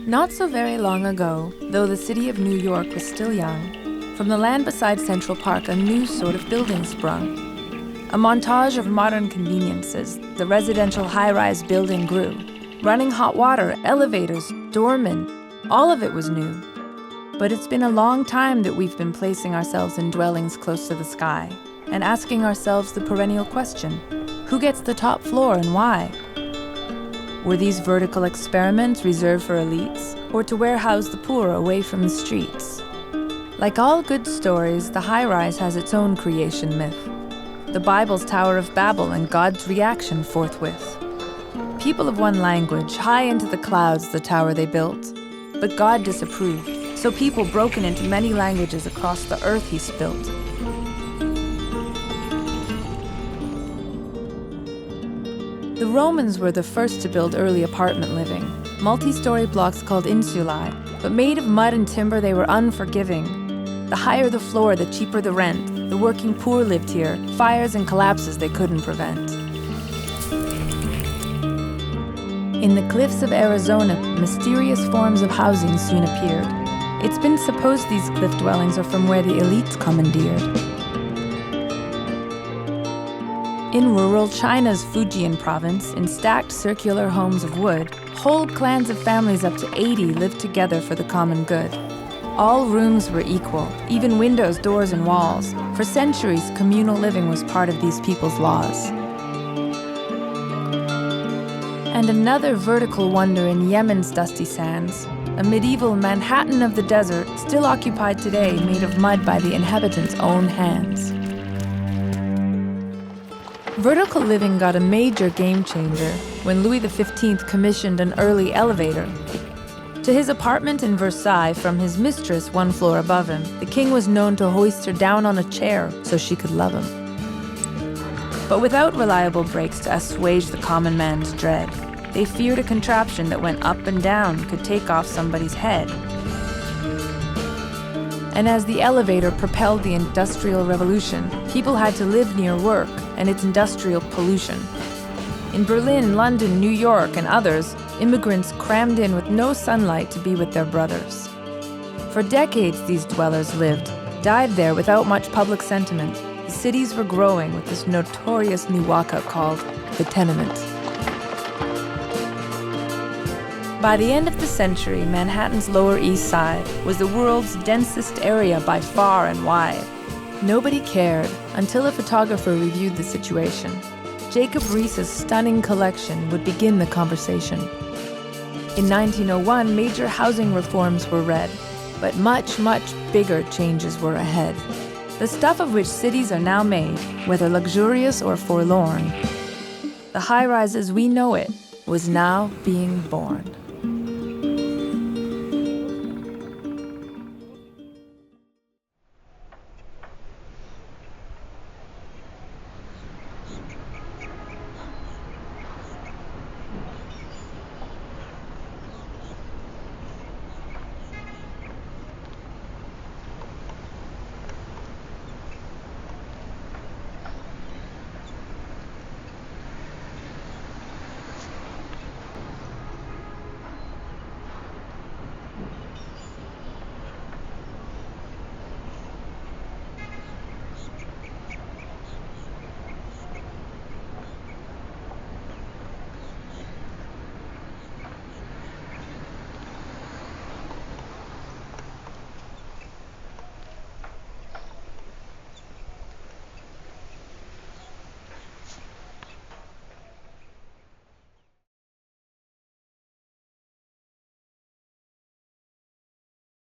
Not so very long ago, though the city of New York was still young, from the land beside Central Park a new sort of building sprung. A montage of modern conveniences, the residential high-rise building grew. Running hot water, elevators, doormen, all of it was new. But it's been a long time that we've been placing ourselves in dwellings close to the sky and asking ourselves the perennial question, who gets the top floor and why? Were these vertical experiments reserved for elites, or to warehouse the poor away from the streets? Like all good stories, the high-rise has its own creation myth. The Bible's Tower of Babel and God's reaction forthwith. People of one language, high into the clouds the tower they built. But God disapproved, so people broken into many languages across the earth he spilt. The Romans were the first to build early apartment living, multi-story blocks called insulae, but made of mud and timber they were unforgiving. The higher the floor, the cheaper the rent. The working poor lived here, fires and collapses they couldn't prevent. In the cliffs of Arizona, mysterious forms of housing soon appeared. It's been supposed these cliff dwellings are from where the elites commandeered. In rural China's Fujian province, in stacked circular homes of wood, whole clans of families up to 80 lived together for the common good. All rooms were equal, even windows, doors, and walls. For centuries, communal living was part of these people's laws. And another vertical wonder in Yemen's dusty sands, a medieval Manhattan of the desert, still occupied today, made of mud by the inhabitants' own hands. Vertical living got a major game changer when Louis XV commissioned an early elevator. To his apartment in Versailles from his mistress 1 floor above him, the king was known to hoist her down on a chair so she could love him. But without reliable brakes to assuage the common man's dread, they feared a contraption that went up and down could take off somebody's head. And as the elevator propelled the Industrial Revolution, people had to live near work and its industrial pollution. In Berlin, London, New York, and others, immigrants crammed in with no sunlight to be with their brothers. For decades, these dwellers lived, died there without much public sentiment. The cities were growing with this notorious new walkout called the tenement. By the end of the century, Manhattan's Lower East Side was the world's densest area by far and wide. Nobody cared until a photographer reviewed the situation. Jacob Riis's stunning collection would begin the conversation. In 1901, major housing reforms were read, but much, much bigger changes were ahead. The stuff of which cities are now made, whether luxurious or forlorn. The high-rise as we know it was now being born.